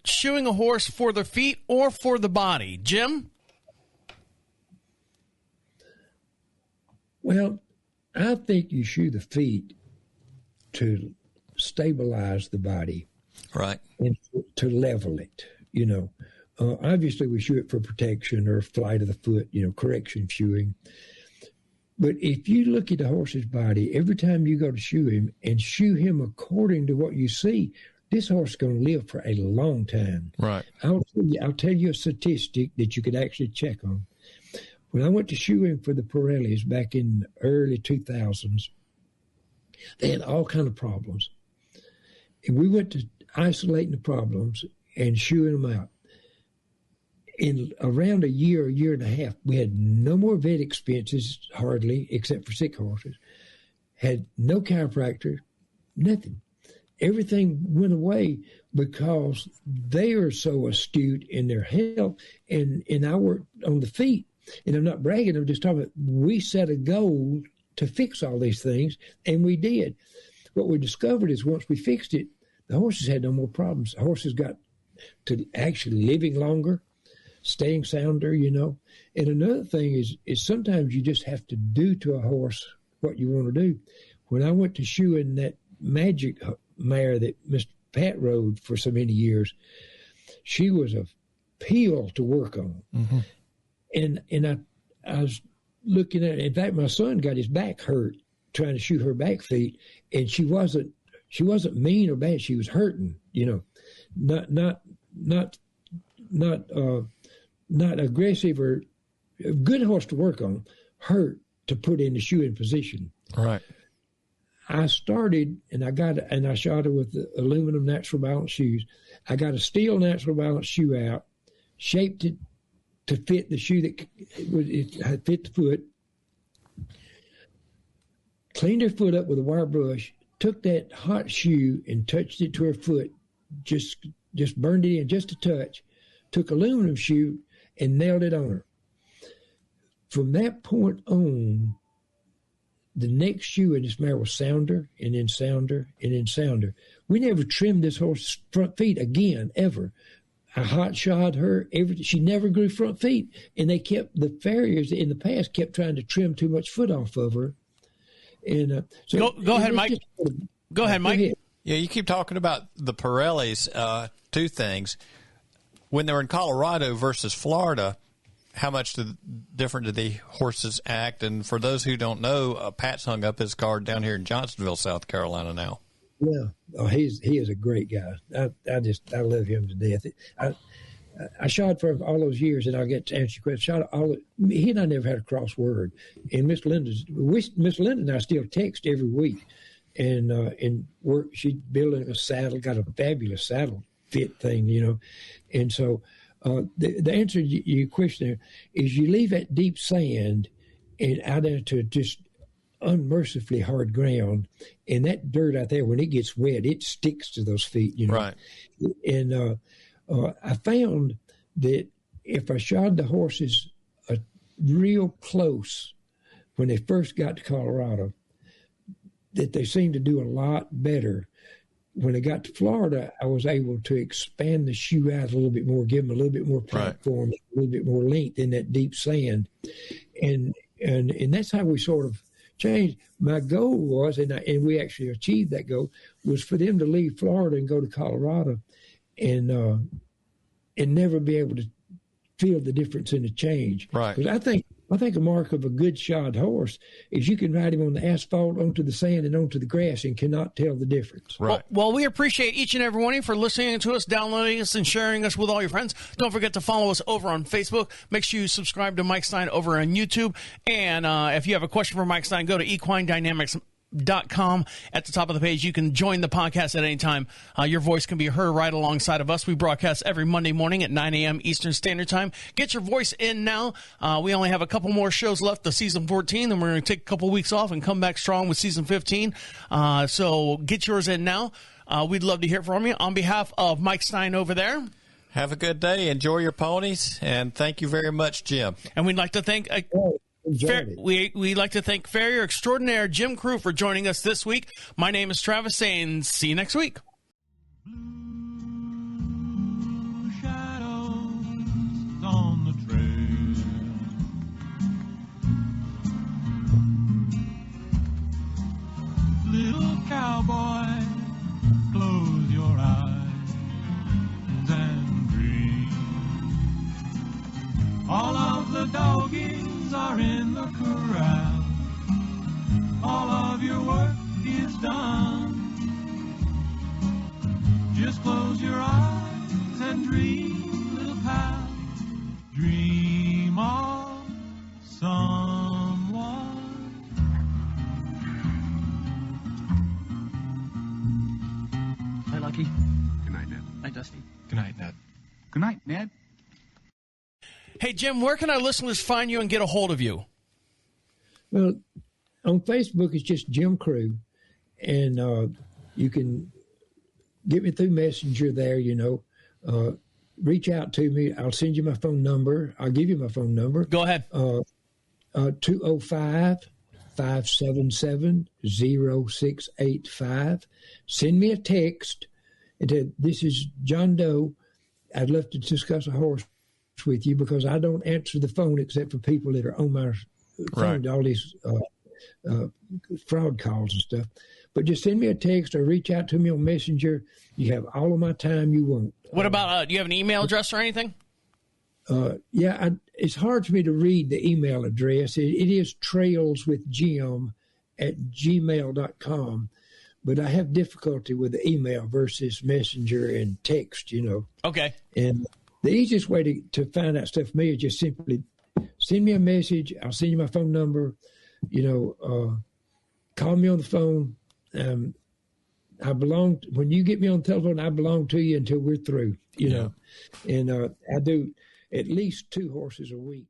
shoeing a horse for the feet or for the body. Jim? Well, I think you shoe the feet to stabilize the body. Right. And to level it, Obviously, we shoe it for protection or flight of the foot, correction shoeing. But if you look at the horse's body, every time you go to shoe him and shoe him according to what you see, this horse is going to live for a long time. Right. I'll tell you a statistic that you could actually check on. When I went to shoe him for the Pirellis back in the early 2000s, they had all kind of problems. And we went to isolating the problems and shoeing them out. In around a year and a half, we had no more vet expenses, hardly, except for sick horses. Had no chiropractor, nothing. Everything went away because they are so astute in their health. And I worked on the feet. And I'm not bragging, I'm just talking about we set a goal to fix all these things, and we did. What we discovered is once we fixed it, the horses had no more problems. The horses got to actually living longer. staying sounder, And another thing is sometimes you just have to do to a horse what you want to do. When I went to shoeing that Magic mare that Mr. Pat rode for so many years, she was a peel to work on. Mm-hmm. And I was looking at it. In fact, my son got his back hurt trying to shoot her back feet, and she wasn't mean or bad. She was hurting, not aggressive or a good horse to work on, hurt to put in the shoeing position. Right. I started and I shot her with the aluminum natural balance shoes. I got a steel natural balance shoe out, shaped it to fit the shoe that it fit the foot, cleaned her foot up with a wire brush, took that hot shoe and touched it to her foot, just burned it in just a touch, took aluminum shoe and nailed it on her. From that point on, the next shoe in this mare was sounder and then sounder and then sounder. We never trimmed this horse's front feet again, ever. I hot shod her. She never grew front feet. And the farriers in the past kept trying to trim too much foot off of her. And so go ahead, Mike. Go ahead, Mike. Yeah, you keep talking about the Pirellis. Two things. When they were in Colorado versus Florida, how much different do the horses act? And for those who don't know, Pat's hung up his card down here in Johnsonville, South Carolina now. Yeah, he is a great guy. I love him to death. I shot for him all those years, and I'll get to answer your question. He and I never had a cross word. And Miss Linda and I still text every week, and work. She's building a saddle, got a fabulous saddle fit thing, and so. The answer to your question there is you leave that deep sand and out into just unmercifully hard ground, and that dirt out there, when it gets wet, it sticks to those feet, Right. And I found that if I shod the horses real close when they first got to Colorado, that they seemed to do a lot better. When I got to Florida, I was able to expand the shoe out a little bit more, give them a little bit more platform, right, a little bit more length in that deep sand. And that's how we sort of changed. My goal was, and we actually achieved that goal, was for them to leave Florida and go to Colorado and never be able to feel the difference in the change. Right. Because I think a mark of a good shod horse is you can ride him on the asphalt, onto the sand, and onto the grass and cannot tell the difference. Right. Well, we appreciate each and every one of you for listening to us, downloading us, and sharing us with all your friends. Don't forget to follow us over on Facebook. Make sure you subscribe to Mike Stine over on YouTube. And if you have a question for Mike Stine, go to equinedynamics.com. At the top of the page, you can join the podcast at any time. Your voice can be heard right alongside of us. We broadcast every Monday morning at 9 a.m. Eastern Standard Time. Get your voice in now. We only have a couple more shows left to season 14, and we're going to take a couple weeks off and come back strong with season 15. So get yours in now. We'd love to hear from you. On behalf of Mike Stine over there, have a good day. Enjoy your ponies, and thank you very much, Jim. And we'd like to thank we'd like to thank Farrier Extraordinaire Jim Crew for joining us this week. My name is Travis, saying see you next week. Blue shadows on the trail. Little cowboy, close your eyes and dream. All of the doggies are in the corral. All of your work is done. Just close your eyes and dream, little pal. Dream of someone. Hi, Lucky. Good night, Ned. Hi, Dusty. Good night, Ned. Good night, Ned. Hey, Jim, where can our listeners find you and get a hold of you? Well, on Facebook, it's just Jim Crew, and you can get me through Messenger there, reach out to me. I'll send you my phone number. I'll give you my phone number. Go ahead. 205-577-0685. Send me a text. This is John Doe. I'd love to discuss a horse with you because I don't answer the phone except for people that are on my phone, Right. all these fraud calls and stuff. But just send me a text or reach out to me on Messenger. You have all of my time you want. What about, do you have an email address or anything? It's hard for me to read the email address. It is trailswithjim@gmail.com, but I have difficulty with the email versus Messenger and text, Okay. And the easiest way to find out stuff for me is just simply send me a message. I'll send you my phone number. Call me on the phone. When you get me on the telephone, I belong to you until we're through, And I do at least 2 horses a week.